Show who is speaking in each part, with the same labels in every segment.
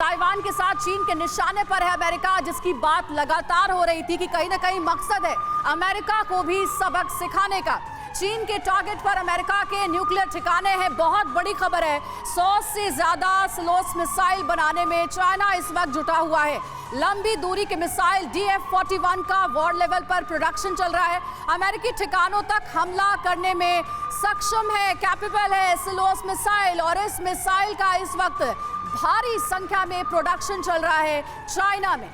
Speaker 1: Taiwan के साथ चीन के निशाने पर है अमेरिका, जिसकी बात लगातार हो रही थी कि कहीं ना कहीं मकसद है अमेरिका को भी सबक सिखाने का। चीन के टारगेट पर अमेरिका के न्यूक्लियर ठिकाने हैं। बहुत बड़ी खबर है, 100 से ज्यादा स्लोस मिसाइल बनाने में चाइना इस वक्त जुटा हुआ है। लंबी दूरी के मिसाइल DF-41 का वॉर लेवल पर प्रोडक्शन चल रहा है। अमेरिकी ठिकानों तक हमला करने में सक्षम है, कैपेबल है स्लोस मिसाइल, और इस मिसाइल का इस वक्त भारी संख्या में प्रोडक्शन चल रहा है चाइना में।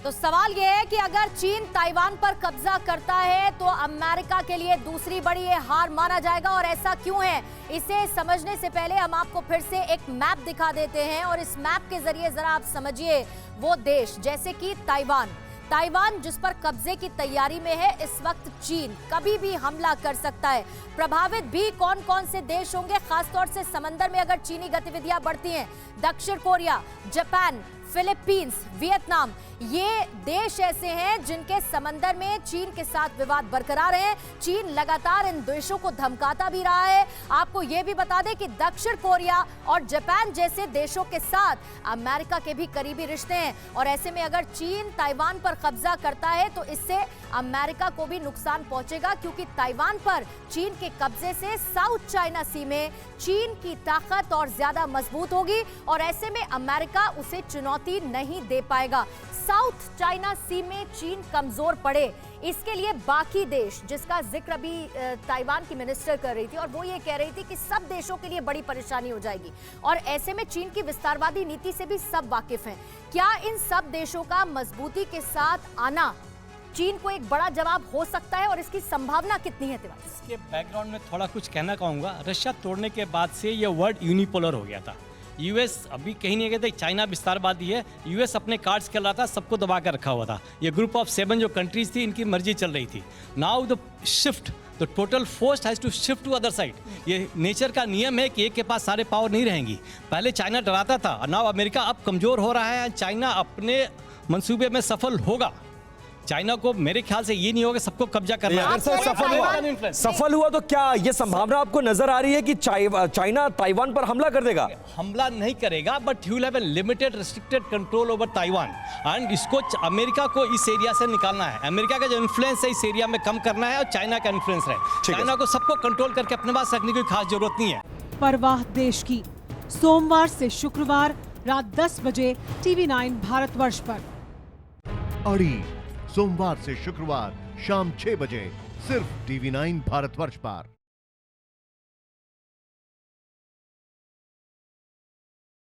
Speaker 2: तो सवाल यह है कि अगर चीन ताइवान पर कब्जा करता है तो अमेरिका के लिए दूसरी बड़ी हार माना जाएगा, और ऐसा क्यों है इसे समझने से पहले हम आपको फिर से एक मैप दिखा देते हैं, और इस मैप के जरिए जरा आप समझिए वो देश जैसे कि ताइवान जिस पर कब्जे की तैयारी में है इस वक्त चीन, कभी भी हमला कर सकता है। प्रभावित भी कौन कौन से देश होंगे, खासतौर से समंदर में अगर चीनी गतिविधियां बढ़ती हैं? दक्षिण कोरिया, जापान, फिलीपींस, वियतनाम, ये देश ऐसे हैं जिनके समंदर में चीन के साथ विवाद बरकरार है। चीन लगातार इन देशों को धमकाता भी रहा है। आपको यह भी बता दें कि दक्षिण कोरिया और जापान जैसे देशों के साथ अमेरिका के भी करीबी रिश्ते हैं, और ऐसे में अगर चीन ताइवान पर कब्जा करता है तो इससे अमेरिका को भी नुकसान पहुंचेगा, क्योंकि ताइवान पर चीन के कब्जे से साउथ चाइना सी में चीन की ताकत और ज्यादा मजबूत होगी, और ऐसे में अमेरिका उसे चुनौती नहीं दे पाएगा। साउथ चाइना सी में चीन कमजोर पड़े, इसके लिए बाकी देश, जिसका जिक्र अभी ताइवान की मिनिस्टर कर रही थी, और वो ये कह रही थी कि सब देशों के लिए बड़ी परेशानी हो जाएगी, और ऐसे में चीन की विस्तारवादी नीति से भी सब वाकिफ हैं। क्या इन सब देशों का मजबूती के साथ आना चीन को एक बड़ा जवाब हो सकता है, और इसकी संभावना कितनी है? तिवारी,
Speaker 3: इसके बैकग्राउंड में थोड़ा कुछ कहना चाहूँगा। रशिया तोड़ने के बाद से ये वर्ल्ड यूनिपोलर हो गया था। यूएस अभी कहीं नहीं कहते चाइना विस्तारवादी है, यूएस अपने कार्ड्स खेल रहा था, सबको दबा कर रखा हुआ था। ये ग्रुप ऑफ 7 जो कंट्रीज थी, इनकी मर्जी चल रही थी। Now the shift, the total force has to shift to other side. ये नेचर का नियम है कि एक के पास सारे पावर नहीं रहेंगी। पहले चाइना डराता था, नाउ अमेरिका अब कमजोर हो रहा है। चाइना अपने मंसूबे में सफल होगा। चाइना को मेरे ख्याल से ये नहीं होगा सबको कब्जा करना है।
Speaker 4: अगर सफल हुआ तो क्या ये संभावना आपको नजर आ रही है कि चाइना ताइवान पर हमला कर देगा?
Speaker 3: हमला नहीं करेगा, but he will have a limited restricted control over Taiwan, and इसको अमेरिका को इस एरिया से निकालना है। अमेरिका का जो इन्फ्लुएंस है इस एरिया में कम करना है, और चाइना का इन्फ्लुएंस है। चाइना को सबको कंट्रोल करके अपने पास रखने की खास जरूरत नहीं है।
Speaker 5: परवाह देश की, सोमवार से शुक्रवार रात 10 बजे TV9 भारतवर्ष पर।
Speaker 6: अड़ी सोमवार से शुक्रवार शाम 6 बजे सिर्फ TV9 भारतवर्ष पर।